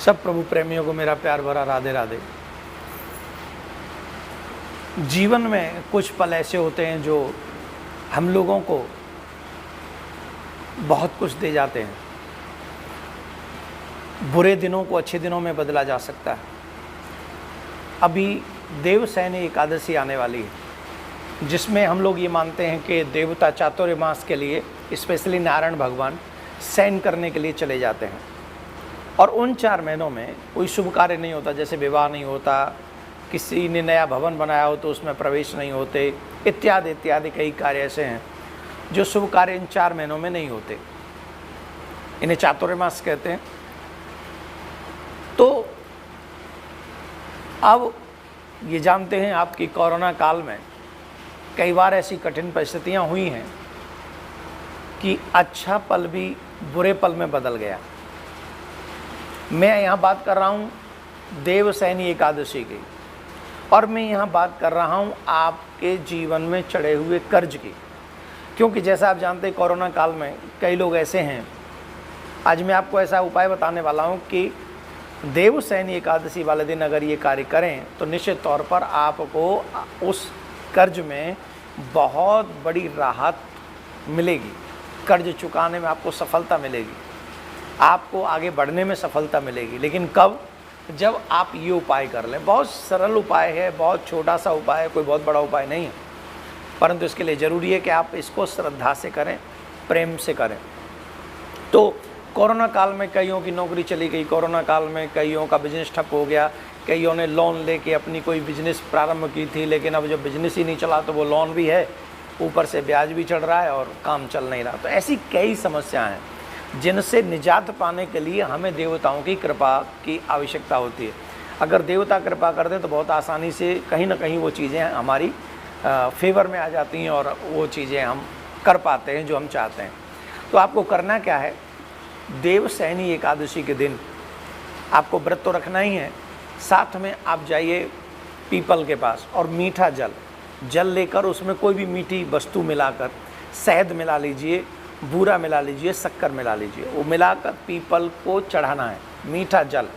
सब प्रभु प्रेमियों को मेरा प्यार भरा राधे राधे। जीवन में कुछ पल ऐसे होते हैं जो हम लोगों को बहुत कुछ दे जाते हैं। बुरे दिनों को अच्छे दिनों में बदला जा सकता है। अभी देवसैनी एकादशी आने वाली है, जिसमें हम लोग ये मानते हैं कि देवता चातुर्मास के लिए, स्पेशली नारायण भगवान शयन करने के लिए चले जाते हैं। और उन 4 महीनों में कोई शुभ कार्य नहीं होता, जैसे विवाह नहीं होता, किसी ने नया भवन बनाया हो तो उसमें प्रवेश नहीं होते, इत्यादि इत्यादि कई कार्य ऐसे हैं जो शुभ कार्य इन 4 महीनों में नहीं होते। इन्हें चातुर्मास कहते हैं। तो अब ये जानते हैं आप कि कोरोना काल में कई बार ऐसी कठिन परिस्थितियां हुई हैं कि अच्छा पल भी बुरे पल में बदल गया। मैं यहाँ बात कर रहा हूँ देवसैनी एकादशी की, और मैं यहाँ बात कर रहा हूँ आपके जीवन में चढ़े हुए कर्ज की। क्योंकि जैसा आप जानते हैं कोरोना काल में कई लोग ऐसे हैं, आज मैं आपको ऐसा उपाय बताने वाला हूँ कि देवसैनी एकादशी वाले दिन अगर ये कार्य करें तो निश्चित तौर पर आपको उस कर्ज में बहुत बड़ी राहत मिलेगी। कर्ज चुकाने में आपको सफलता मिलेगी, आपको आगे बढ़ने में सफलता मिलेगी। लेकिन कब? जब आप ये उपाय कर लें। बहुत सरल उपाय है, बहुत छोटा सा उपाय है, कोई बहुत बड़ा उपाय नहीं है, परंतु इसके लिए ज़रूरी है कि आप इसको श्रद्धा से करें, प्रेम से करें। तो कोरोना काल में कईयों की नौकरी चली गई, कोरोना काल में कईयों का बिजनेस ठप हो गया, कईयों ने लोन लेके अपनी कोई बिजनेस प्रारंभ की थी, लेकिन अब जब बिजनेस ही नहीं चला तो वो लोन भी है, ऊपर से ब्याज भी चढ़ रहा है और काम चल नहीं रहा। तो ऐसी कई समस्याएं हैं जिनसे निजात पाने के लिए हमें देवताओं की कृपा की आवश्यकता होती है। अगर देवता कृपा कर दें तो बहुत आसानी से कहीं ना कहीं वो चीज़ें हमारी फेवर में आ जाती हैं और वो चीज़ें हम कर पाते हैं जो हम चाहते हैं। तो आपको करना क्या है? देवसैनी एकादशी के दिन आपको व्रत तो रखना ही है, साथ में आप जाइए पीपल के पास और मीठा जल लेकर उसमें कोई भी मीठी वस्तु मिलाकर, शहद मिला लीजिए, बूरा मिला लीजिए, शक्कर मिला लीजिए, वो मिलाकर पीपल को चढ़ाना है, मीठा जल।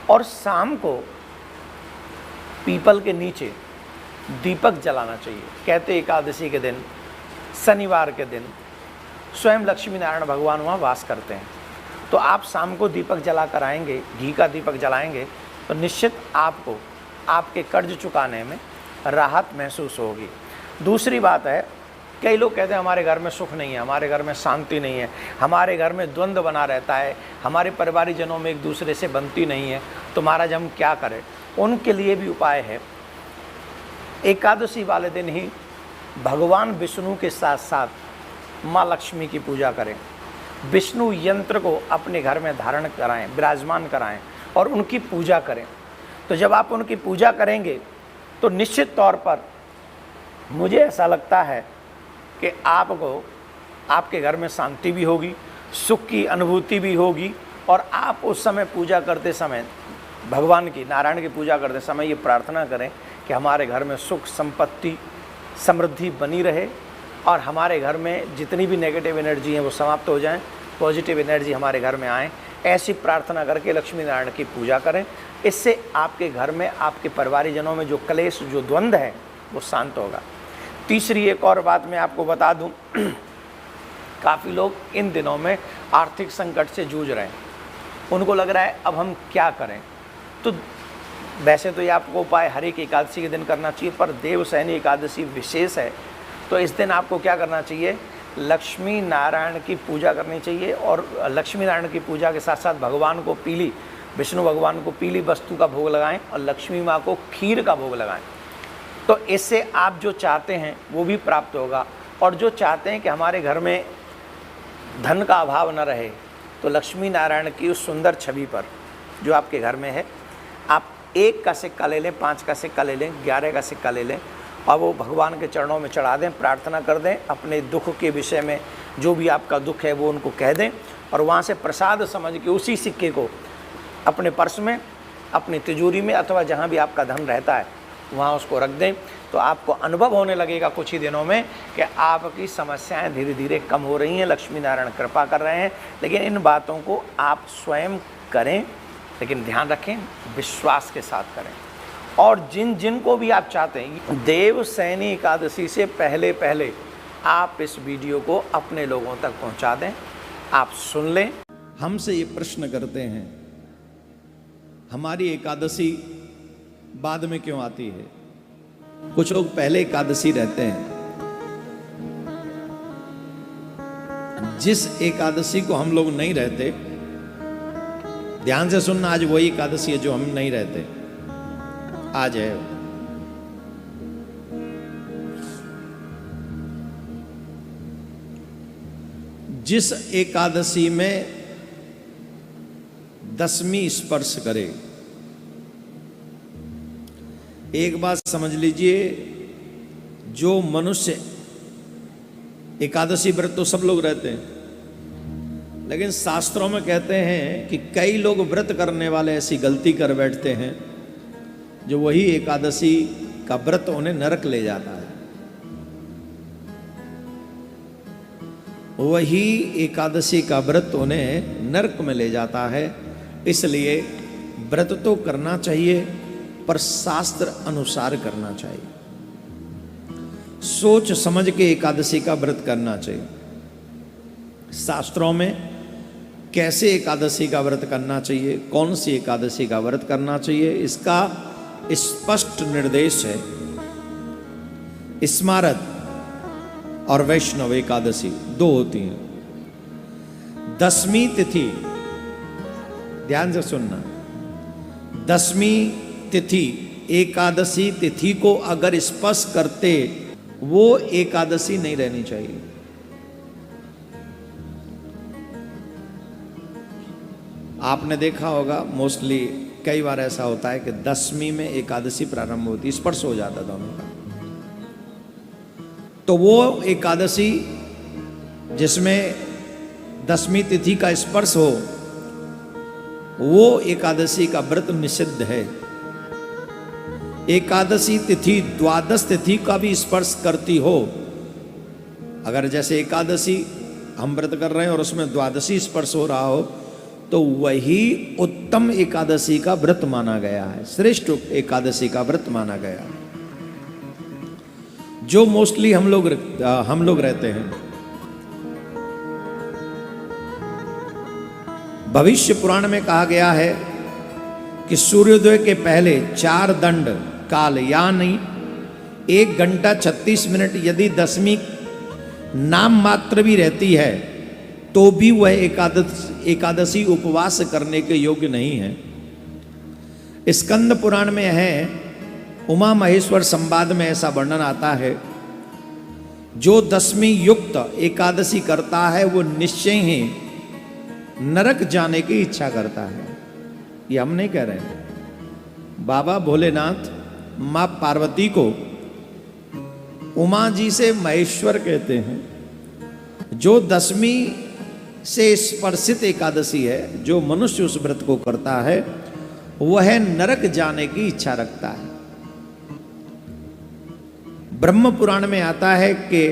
और शाम को पीपल के नीचे दीपक जलाना चाहिए। कहते एकादशी के दिन, शनिवार के दिन स्वयं लक्ष्मी नारायण भगवान वहाँ वास करते हैं। तो आप शाम को दीपक जला कर आएंगे, घी का दीपक जलाएंगे, तो निश्चित आपको आपके कर्ज चुकाने में राहत महसूस होगी। दूसरी बात है, कई लोग कहते हैं हमारे घर में सुख नहीं है, हमारे घर में शांति नहीं है, हमारे घर में द्वंद्व बना रहता है, हमारे परिवारजनों में एक दूसरे से बनती नहीं है, तो महाराज हम क्या करें? उनके लिए भी उपाय है। एकादशी वाले दिन ही भगवान विष्णु के साथ साथ माँ लक्ष्मी की पूजा करें। विष्णु यंत्र को अपने घर में धारण कराएं, विराजमान कराएं और उनकी पूजा करें। तो जब आप उनकी पूजा करेंगे तो निश्चित तौर पर मुझे ऐसा लगता है कि आपको आपके घर में शांति भी होगी, सुख की अनुभूति भी होगी। और आप उस समय पूजा करते समय, भगवान की, नारायण की पूजा करते समय ये प्रार्थना करें कि हमारे घर में सुख, संपत्ति, समृद्धि बनी रहे और हमारे घर में जितनी भी नेगेटिव एनर्जी हैं वो समाप्त हो जाएं, पॉजिटिव एनर्जी हमारे घर में आए। ऐसी प्रार्थना करके लक्ष्मी नारायण की पूजा करें। इससे आपके घर में, आपके परिवारजनों में जो क्लेश, जो द्वंद्व है वो शांत होगा। तीसरी एक और बात मैं आपको बता दूं, काफ़ी लोग इन दिनों में आर्थिक संकट से जूझ रहे हैं। उनको लग रहा है अब हम क्या करें? तो वैसे तो ये आपको उपाय हर एक एकादशी के दिन करना चाहिए, पर देवसैनी एकादशी विशेष है, तो इस दिन आपको क्या करना चाहिए? लक्ष्मी नारायण की पूजा करनी चाहिए। और लक्ष्मी नारायण की पूजा के साथ साथ भगवान को पीली, विष्णु भगवान को पीली वस्तु का भोग लगाएं और लक्ष्मी माँ को खीर का भोग लगाएं। तो इससे आप जो चाहते हैं वो भी प्राप्त होगा। और जो चाहते हैं कि हमारे घर में धन का अभाव न रहे, तो लक्ष्मी नारायण की उस सुंदर छवि पर जो आपके घर में है, आप 1 का सिक्का ले लें, 5 का सिक्का ले लें, 11 का सिक्का ले लें और वो भगवान के चरणों में चढ़ा दें, प्रार्थना कर दें। अपने दुख के विषय में जो भी आपका दुख है वो उनको कह दें और वहाँ से प्रसाद समझ के उसी सिक्के को अपने पर्स में, अपनी तिजोरी में अथवा जहाँ भी आपका धन रहता है वहाँ उसको रख दें। तो आपको अनुभव होने लगेगा कुछ ही दिनों में कि आपकी समस्याएं धीरे धीरे कम हो रही हैं, लक्ष्मी नारायण कृपा कर रहे हैं। लेकिन इन बातों को आप स्वयं करें, लेकिन ध्यान रखें, विश्वास के साथ करें। और जिन जिन को भी आप चाहते हैं, देवशयनी एकादशी से पहले पहले आप इस वीडियो को अपने लोगों तक पहुंचा दें, आप सुन लें। हमसे ये प्रश्न करते हैं, हमारी एकादशी बाद में क्यों आती है? कुछ लोग पहले एकादशी रहते हैं। जिस एकादशी को हम लोग नहीं रहते, ध्यान से सुनना, आज वही एकादशी है जो हम नहीं रहते, आज है। जिस एकादशी में दसवीं स्पर्श करे, एक बात समझ लीजिए, जो मनुष्य एकादशी व्रत तो सब लोग रहते हैं, लेकिन शास्त्रों में कहते हैं कि कई लोग व्रत करने वाले ऐसी गलती कर बैठते हैं जो वही एकादशी का व्रत उन्हें नरक ले जाता है। वही एकादशी का व्रत उन्हें नरक में ले जाता है। इसलिए व्रत तो करना चाहिए, पर शास्त्र अनुसार करना चाहिए। सोच समझ के एकादशी का व्रत करना चाहिए। शास्त्रों में कैसे एकादशी का व्रत करना चाहिए, कौन सी एकादशी का व्रत करना चाहिए, इसका स्पष्ट निर्देश है। स्मारत और वैष्णव एकादशी दो होती हैं। दसवीं तिथि, ध्यान से सुनना, दसवीं तिथि एकादशी तिथि को अगर स्पर्श करते, वो एकादशी नहीं रहनी चाहिए। आपने देखा होगा, मोस्टली कई बार ऐसा होता है कि दसवीं में एकादशी प्रारंभ होती, स्पर्श हो जाता दोनों का। तो वो एकादशी जिसमें दसवीं तिथि का स्पर्श हो, वो एकादशी का व्रत निषिद्ध है। एकादशी तिथि द्वादश तिथि का भी स्पर्श करती हो, अगर जैसे एकादशी हम व्रत कर रहे हैं और उसमें द्वादशी स्पर्श हो रहा हो, तो वही उत्तम एकादशी का व्रत माना गया है, श्रेष्ठ एकादशी का व्रत माना गया है। जो मोस्टली हम लोग रहते हैं, भविष्य पुराण में कहा गया है कि सूर्योदय के पहले 4 दंड काल यानी 1 घंटा 36 मिनट यदि दसवीं नाम मात्र भी रहती है, तो भी वह एकादशी उपवास करने के योग्य नहीं है। स्कंद पुराण में है, उमा महेश्वर संवाद में ऐसा वर्णन आता है, जो दसवीं युक्त एकादशी करता है वो निश्चय ही नरक जाने की इच्छा करता है। ये हम नहीं कह रहे हैं। बाबा भोलेनाथ माँ पार्वती को उमा जी से महेश्वर कहते हैं। जो दसवीं से स्पर्शित एकादशी है, जो मनुष्य उस व्रत को करता है, वह नरक जाने की इच्छा रखता है। ब्रह्म पुराण में आता है कि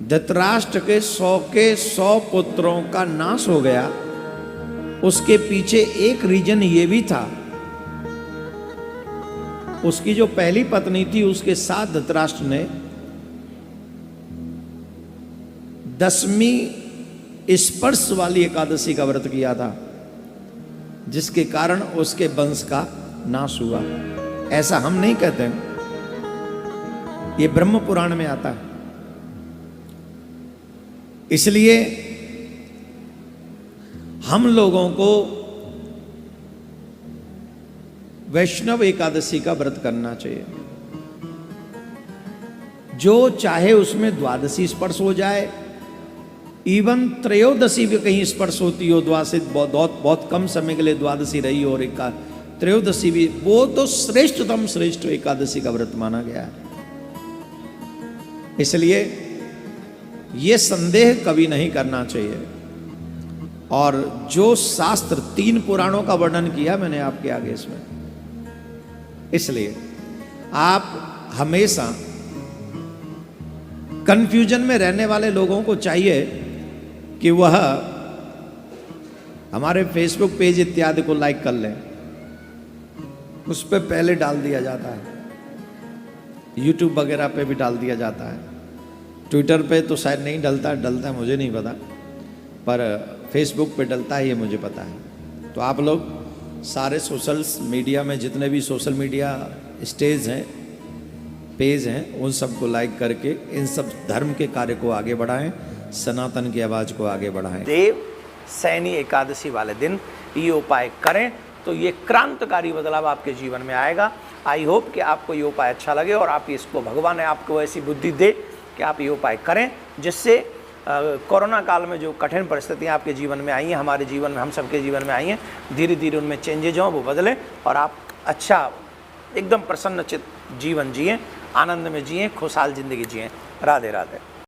धृतराष्ट्र के 100 पुत्रों का नाश हो गया। उसके पीछे एक रीजन ये भी था, उसकी जो पहली पत्नी थी उसके साथ धृतराष्ट्र ने दसवीं स्पर्श वाली एकादशी का व्रत किया था, जिसके कारण उसके वंश का नाश हुआ। ऐसा हम नहीं कहते, ये ब्रह्म पुराण में आता है। इसलिए हम लोगों को वैष्णव एकादशी का व्रत करना चाहिए। जो चाहे उसमें द्वादशी स्पर्श हो जाए, इवन त्रयोदशी भी कहीं स्पर्श होती हो, द्वादशी बहुत कम समय के लिए द्वादशी रही और त्रयोदशी भी, वो तो श्रेष्ठतम श्रेष्ठ एकादशी का व्रत माना गया है। इसलिए ये संदेह कभी नहीं करना चाहिए। और जो शास्त्र 3 पुराणों का वर्णन किया मैंने आपके आगे इसमें, इसलिए आप हमेशा कंफ्यूजन में रहने वाले लोगों को चाहिए कि वह हमारे फेसबुक पेज इत्यादि को लाइक कर लें, उस पर पहले डाल दिया जाता है, यूट्यूब वगैरह पे भी डाल दिया जाता है, ट्विटर पे तो शायद नहीं डलता है मुझे नहीं पता, पर फेसबुक पे डलता है ये मुझे पता है। तो आप लोग सारे सोशल मीडिया में जितने भी सोशल मीडिया स्टेज हैं, पेज हैं, उन सबको लाइक करके इन सब धर्म के कार्य को आगे बढ़ाएं, सनातन की आवाज़ को आगे बढ़ाएं। देव सैनी एकादशी वाले दिन ये उपाय करें तो ये क्रांतिकारी बदलाव आपके जीवन में आएगा। आई होप कि आपको ये उपाय अच्छा लगे और आप इसको, भगवान ने आपको ऐसी बुद्धि दे कि आप ये उपाय करें, जिससे कोरोना काल में जो कठिन परिस्थितियां आपके जीवन में आई हैं, हमारे जीवन में, हम सबके जीवन में आई हैं, धीरे धीरे उनमें चेंजेज हों, वो बदलें और आप अच्छा एकदम प्रसन्नचित्त जीवन जिएं, आनंद में जिएं, खुशहाल जिंदगी जिएं। राधे राधे।